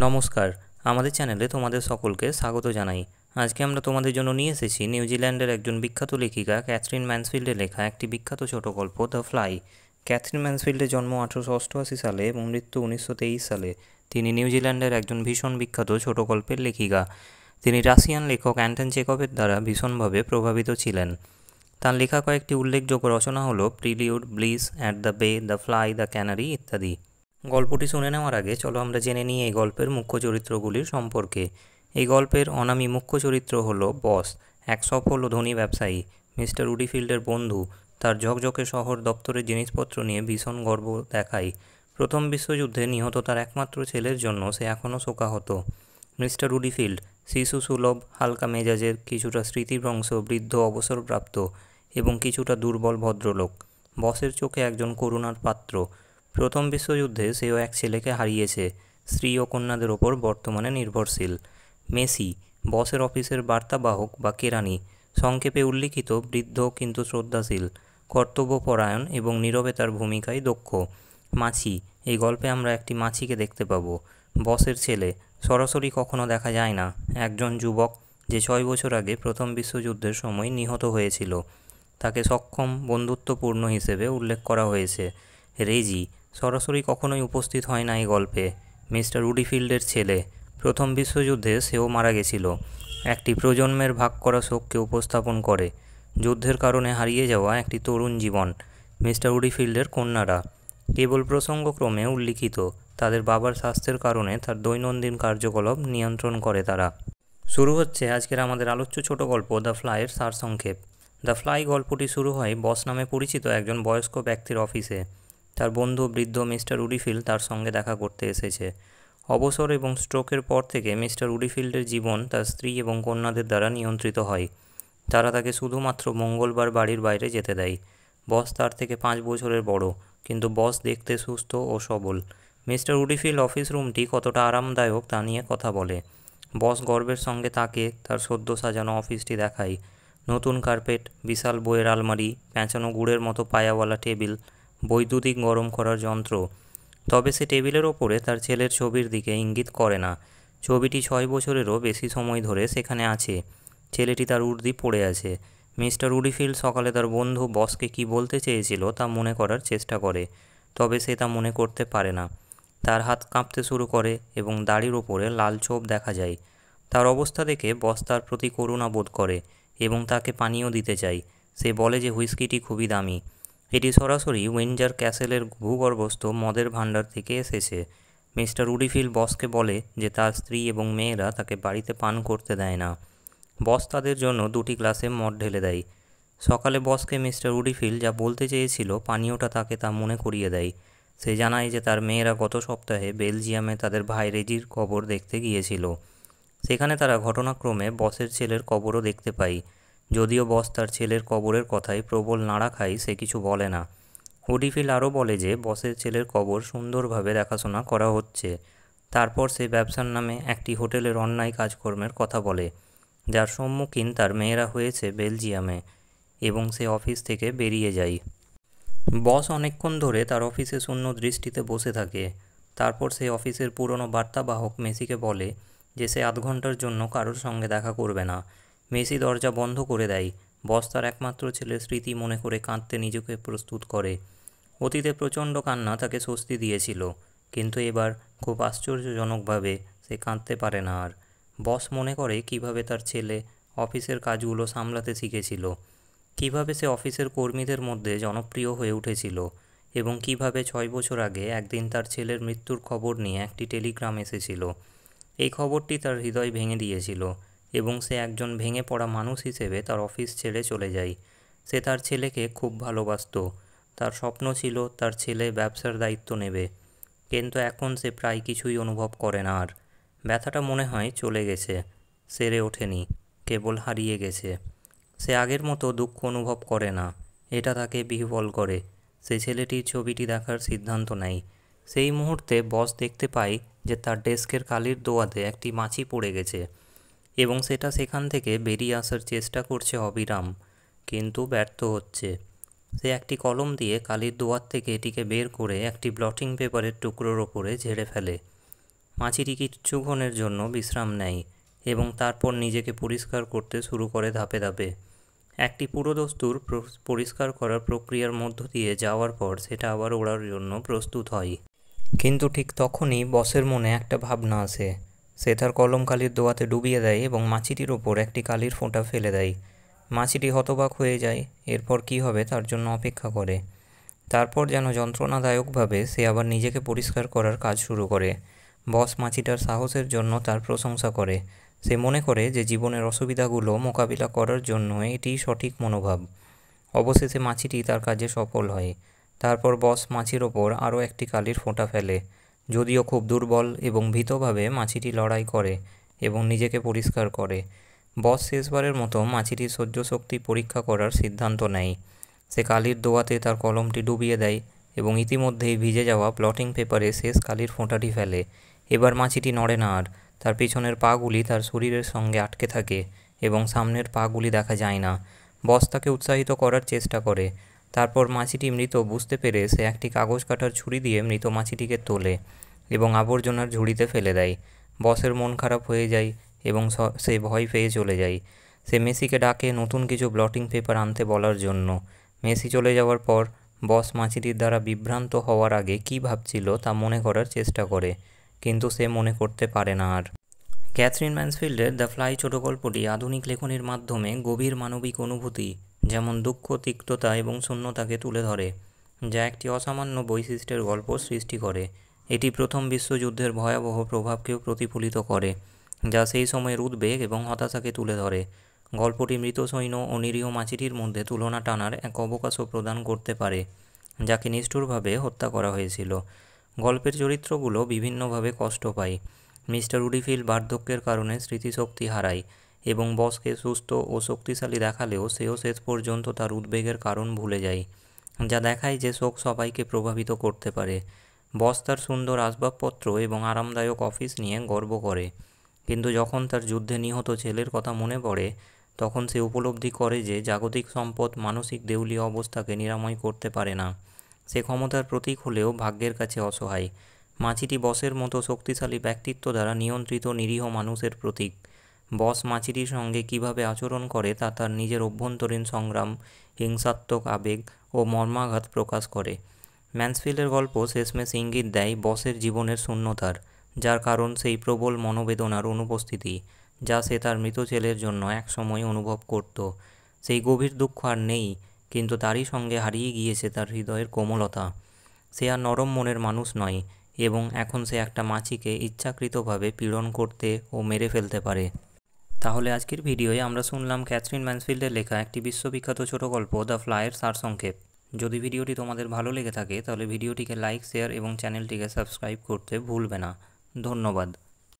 নমস্কার, আমাদের চ্যানেলে তোমাদের সকলকে স্বাগত জানাই। আজকে আমরা তোমাদের জন্য নিয়ে এসেছি নিউজিল্যান্ডের একজন বিখ্যাত লেখিকা ক্যাথরিন ম্যানসফিল্ডের লেখা একটি বিখ্যাত ছোট গল্প দ্য ফ্লাই। ক্যাথরিন ম্যানসফিল্ডের জন্ম 1888 সালে এবং মৃত্যু 1923 সালে। তিনি নিউজিল্যান্ডের একজন ভীষণ বিখ্যাত ছোট গল্পের লেখিকা। তিনি রাশিয়ান লেখক অ্যান্টন চেকভের দ্বারা ভীষণভাবে প্রভাবিত ছিলেন। তার লেখা কয়েকটি উল্লেখযোগ্য রচনা হলো প্রিলিউড, ব্লিস, অ্যাট দ্য বে, দ্য ফ্লাই, দ্য ক্যানারি ইত্যাদি। গল্পটি শুনে নেওয়ার আগে চলো আমরা জেনে নিই এই গল্পের মুখ্য চরিত্রগুলির সম্পর্কে। এই গল্পের অনামী মুখ্য চরিত্র হলো বস, এক সফল ও ধনী ব্যবসায়ী। মিস্টার উডিফিল্ডের বন্ধু, তার ঝকঝকে শহর দপ্তরের জিনিসপত্র নিয়ে ভীষণ গর্ব দেখায়। প্রথম বিশ্বযুদ্ধে নিহত তার একমাত্র ছেলের জন্য সে এখনও শোকাহত। মিস্টার উডিফিল্ড শিশু সুলভ, হালকা মেজাজের, কিছুটা স্মৃতিভ্রংশ, বৃদ্ধ, অবসরপ্রাপ্ত এবং কিছুটা দুর্বল ভদ্রলোক। বসের চোখে একজন করুণার পাত্র। প্রথম বিশ্বযুদ্ধে সেও এক ছেলেকে হারিয়েছে। স্ত্রী ও কন্যাদের ওপর বর্তমানে নির্ভরশীল। মেসি বসের অফিসের বার্তাবাহক বা কেরানি। সংক্ষেপে উল্লিখিত, বৃদ্ধ কিন্তু শ্রদ্ধাশীল, কর্তব্যপরায়ণ এবং নীরবে তার ভূমিকায় দক্ষ। মাছি, এই গল্পে আমরা একটি মাছিকে দেখতে পাবো। বসের ছেলে, সরাসরি কখনো দেখা যায় না, একজন যুবক যে 6 বছর আগে প্রথম বিশ্বযুদ্ধের সময় নিহত হয়েছিল। তাকে সক্ষম, বন্ধুত্বপূর্ণ হিসেবে উল্লেখ করা হয়েছে। রেজি সরাসরি কখনোই উপস্থিত হয় না এই গল্পে। মিস্টার উডিফিল্ডের ছেলে, প্রথম বিশ্বযুদ্ধে সেও মারা গেছিল। একটি প্রজন্মের ভাগ করা শোককে উপস্থাপন করে। যুদ্ধের কারণে হারিয়ে যাওয়া একটি তরুণ জীবন। মিস্টার উডিফিল্ডের কন্যারা কেবল প্রসঙ্গক্রমে উল্লিখিত। তাদের বাবার স্বাস্থ্যের কারণে তার দৈনন্দিন কার্যকলাপ নিয়ন্ত্রণ করে তারা। শুরু হচ্ছে আজকের আমাদের আলোচ্য ছোট গল্প দ্য ফ্লাইয়ের সারসংক্ষেপ। দ্য ফ্লাই গল্পটি শুরু হয় বস নামে পরিচিত একজন বয়স্ক ব্যক্তির অফিসে। তার বন্ধু বৃদ্ধ মিস্টার উডিফিল্ড তার সঙ্গে দেখা করতে এসেছে। অবসর এবং স্ট্রোকের পর থেকে মিস্টার উডিফিল্ডের জীবন তার স্ত্রী এবং কন্যাদের দ্বারা নিয়ন্ত্রিত হয়। তারা তাকে শুধুমাত্র মঙ্গলবার বাড়ির বাইরে যেতে দেয়। বস তার থেকে 5 বছরের বড়, কিন্তু বস দেখতে সুস্থ ও সবল। মিস্টার উডিফিল্ড অফিস রুমটি কতটা আরামদায়ক তা নিয়ে কথা বলে। বস গর্বের সঙ্গে তাকে তার সদ্য সাজানো অফিসটি দেখায়। নতুন কার্পেট, বিশাল বইয়ের আলমারি, প্যাঁচানো গুড়ের মতো পায়াওয়ালা টেবিল, বৈদ্যুতিক গরম করার যন্ত্র। তবে সে টেবিলের ওপরে তার ছেলের ছবির দিকে ইঙ্গিত করে না। ছবিটি 6 বছরেরও বেশি সময় ধরে সেখানে আছে। ছেলেটি তার উর্দি পড়ে আছে। মিস্টার উডিফিল্ড সকালে তার বন্ধু বসকে কী বলতে চেয়েছিল তা মনে করার চেষ্টা করে, তবে সে তা মনে করতে পারে না। তার হাত কাঁপতে শুরু করে এবং দাড়ির ওপরে লাল ছোপ দেখা যায়। তার অবস্থা দেখে বস তার প্রতি করুণা বোধ করে এবং তাকে পানীয় দিতে চায়। সে বলে যে হুইস্কিটি খুবই দামি। এটি সরাসরি উইন্ডজার ক্যাসেলের ভূগর্ভস্থ মদের ভাণ্ডার থেকে এসেছে। মিস্টার উডিফিল্ড বসকে বলে যে তার স্ত্রী এবং মেয়েরা তাকে বাড়িতে পান করতে দেয় না। বস তাদের জন্য 2টি গ্লাসে মদ ঢেলে দেয়। সকালে বসকে মিস্টার উডিফিল্ড যা বলতে চেয়েছিল পানীয়টা তাকে তা মনে করিয়ে দেয়। সে জানায় যে তার মেয়েরা গত সপ্তাহে বেলজিয়ামে তাদের ভাই রেজির কবর দেখতে গিয়েছিল। সেখানে তারা ঘটনাক্রমে বসের ছেলের কবরও দেখতে পায়। যদিও বস তার ছেলের কবরের কথায় প্রবল নাড়া খায়, সে কিছু বলে না। উডিফিল্ড আরও বলে যে বসের ছেলের কবর সুন্দরভাবে দেখাশোনা করা হচ্ছে। তারপর সে ব্যবসার নামে একটি হোটেলের অন্যায় কাজকর্মের কথা বলে, যার সম্মুখীন তার মেয়েরা হয়েছে বেলজিয়ামে, এবং সে অফিস থেকে বেরিয়ে যায়। বস অনেকক্ষণ ধরে তার অফিসে শূন্য দৃষ্টিতে বসে থাকে। তারপর সে অফিসের পুরনো বার্তাবাহক মেসিকে বলে যে সে 8 ঘন্টার জন্য কারোর সঙ্গে দেখা করবে না। মেসি দরজা বন্ধ করে দেয়। বস তার একমাত্র ছেলের স্মৃতি মনে করে কাঁদতে নিজেকে প্রস্তুত করে। অতীতে প্রচণ্ড কান্না তাকে স্বস্তি দিয়েছিল, কিন্তু এবার খুব আশ্চর্যজনকভাবে সে কাঁদতে পারে না আর। বস মনে করে কিভাবে তার ছেলে অফিসের কাজগুলো সামলাতে শিখেছিল, কিভাবে সে অফিসের কর্মীদের মধ্যে জনপ্রিয় হয়ে উঠেছিল, এবং কিভাবে 6 বছর আগে একদিন তার ছেলের মৃত্যুর খবর নিয়ে একটি টেলিগ্রাম এসেছিল। এই খবরটি তার হৃদয় ভেঙে দিয়েছিল এবং সে একজন ভেঙে পড়া মানুষ হিসেবে তার অফিস ছেড়ে চলে যায়। সে তার ছেলেকে খুব ভালোবাসত। তার স্বপ্ন ছিল তার ছেলে ব্যবসার দায়িত্ব নেবে, কিন্তু এখন সে প্রায় কিছুই অনুভব করে না আর। ব্যথাটা মনে হয় চলে গেছে, সেরে ওঠেনি, কেবল হারিয়ে গেছে। সে আগের মতো দুঃখ অনুভব করে না। এটা তাকে বিহ্বল করে। সে ছেলেটির ছবিটি দেখার সিদ্ধান্ত নেয়। সেই মুহূর্তে বস দেখতে পায় যে তার ডেস্কের কালির দোয়াতে একটি মাছি পড়ে গেছে এবং সেটা সেখান থেকে বেরিয়ে আসার চেষ্টা করছে অবিরাম, কিন্তু ব্যর্থ হচ্ছে। সে একটি কলম দিয়ে কালির দোয়াত থেকে এটিকে বের করে একটি ব্লটিং পেপারের টুকরোর ওপরে ঝেড়ে ফেলে। মাছিটি কিছুক্ষণের জন্য বিশ্রাম নেয় এবং তারপর নিজেকে পরিষ্কার করতে শুরু করে ধাপে ধাপে। একটি পুরো দস্তুর পরিষ্কার করার প্রক্রিয়ার মধ্য দিয়ে যাওয়ার পর সেটা আবার ওড়ার জন্য প্রস্তুত হয়। কিন্তু ঠিক তখনই বসের মনে একটা ভাবনা আসে। সে তার কলম কালির দোয়াতে ডুবিয়ে দেয় এবং মাছিটির ওপর একটি কালির ফোঁটা ফেলে দেয়। মাছিটি হতবাক হয়ে যায়, এরপর কী হবে তার জন্য অপেক্ষা করে। তারপর যেন যন্ত্রণাদায়কভাবে সে আবার নিজেকে পরিষ্কার করার কাজ শুরু করে। বস মাছিটার সাহসের জন্য তার প্রশংসা করে। সে মনে করে যে জীবনের অসুবিধাগুলো মোকাবিলা করার জন্য এটিই সঠিক মনোভাব। অবশেষে মাছিটি তার কাজে সফল হয়। তারপর বস মাছির ওপর আরও একটি কালির ফোঁটা ফেলে। যদিও খুব দুর্বল এবং ভীতভাবে মাছিটি লড়াই করে এবং নিজেকে পরিষ্কার করে। বস শেষবারের মতো মাছিটির সহ্য শক্তি পরীক্ষা করার সিদ্ধান্ত নেয়। সে কালির দোয়াতে তার কলমটি ডুবিয়ে দেয় এবং ইতিমধ্যেই ভিজে যাওয়া ব্লটিং পেপারে শেষ কালির ফোঁটাটি ফেলে। এবার মাছিটি নড়ে না আর। তার পিছনের পাগুলি তার শরীরের সঙ্গে আটকে থাকে এবং সামনের পাগুলি দেখা যায় না। বস তাকে উৎসাহিত করার চেষ্টা করে। তারপর মাছিটি মৃত বুঝতে পেরে সে একটি কাগজ কাটার ছুরি দিয়ে মৃত মাছিটিকে তোলে এবং আবর্জনার ঝুড়িতে ফেলে দেয়। বসের মন খারাপ হয়ে যায় এবং সে ভয় পেয়ে চলে যায়। সে মেসিকে ডাকে নতুন কিছু ব্লটিং পেপার আনতে বলার জন্য। মেসি চলে যাওয়ার পর বস মাছিটির দ্বারা বিভ্রান্ত হওয়ার আগে কী ভাবছিল তা মনে করার চেষ্টা করে, কিন্তু সে মনে করতে পারে না আর। ক্যাথরিন ম্যানসফিল্ডের দ্য ফ্লাই ছোট গল্পটি আধুনিক লেখনীর মাধ্যমে গভীর মানবিক অনুভূতি যেমন দুঃখ, তিক্ততা এবং শূন্যতাকে তুলে ধরে, যা একটি অসামান্য বৈশিষ্ট্যের গল্প সৃষ্টি করে। এটি প্রথম বিশ্বযুদ্ধের ভয়াবহ প্রভাবকেও প্রতিফলিত করে, যা সেই সময়ের উদ্বেগ এবং হতাশাকে তুলে ধরে। গল্পটি মৃত সৈন্য ও নিরীহ মাছিটির মধ্যে তুলনা টানার এক অবকাশও প্রদান করতে পারে, যাকে নিষ্ঠুরভাবে হত্যা করা হয়েছিল। গল্পের চরিত্রগুলো বিভিন্নভাবে কষ্ট পায়। মিস্টার উডিফিল্ড বার্ধক্যের কারণে স্মৃতিশক্তি হারায় এবং বসকে সুস্থ ও শক্তিশালী দেখালেও সেও শেষ পর্যন্ত তার উদ্বেগের কারণ ভুলে যায়, যা দেখায় যে শোক সবাইকে প্রভাবিত করতে পারে। বস তার সুন্দর আসবাবপত্র এবং আরামদায়ক অফিস নিয়ে গর্ব করে, কিন্তু যখন তার যুদ্ধে নিহত ছেলের কথা মনে পড়ে তখন সে উপলব্ধি করে যে জাগতিক সম্পদ মানসিক দেউলিয়া অবস্থাকে নিরাময় করতে পারে না। সে ক্ষমতার প্রতীক হলেও ভাগ্যের কাছে অসহায়। মাছিটি বসের মতো শক্তিশালী ব্যক্তিত্ব দ্বারা নিয়ন্ত্রিত নিরীহ মানুষের প্রতীক। বস মাছিটির সঙ্গে কিভাবে আচরণ করে তা তার নিজের অভ্যন্তরীণ সংগ্রাম, হিংসাত্মক আবেগ ও মর্মাঘাত প্রকাশ করে। ম্যানসফিল্ডের গল্প শেষমেশ ইঙ্গিত দেয় বসের জীবনের শূন্যতার, যার কারণ সেই প্রবল মনোবেদনার অনুপস্থিতি যা সে তার মৃত ছেলের জন্য একসময় অনুভব করত। সেই গভীর দুঃখ আর নেই, কিন্তু তারই সঙ্গে হারিয়ে গিয়েছে তার হৃদয়ের কোমলতা। সে আর নরম মনের মানুষ নয় এবং এখন সে একটা মাছিকে ইচ্ছাকৃতভাবে পীড়ন করতে ও মেরে ফেলতে পারে। তাহলে আজকের ভিডিওয়ে আমরা শুনলাম ক্যাথরিন ম্যানসফিল্ডের লেখা একটি বিশ্ববিখ্যাত ছোট গল্প দ্য ফ্লাইয়ের সারসংক্ষেপ। যদি ভিডিওটি তোমাদের ভালো লেগে থাকে তাহলে ভিডিওটিকে লাইক, শেয়ার এবং চ্যানেলটিকে সাবস্ক্রাইব করতে ভুলবে না। ধন্যবাদ।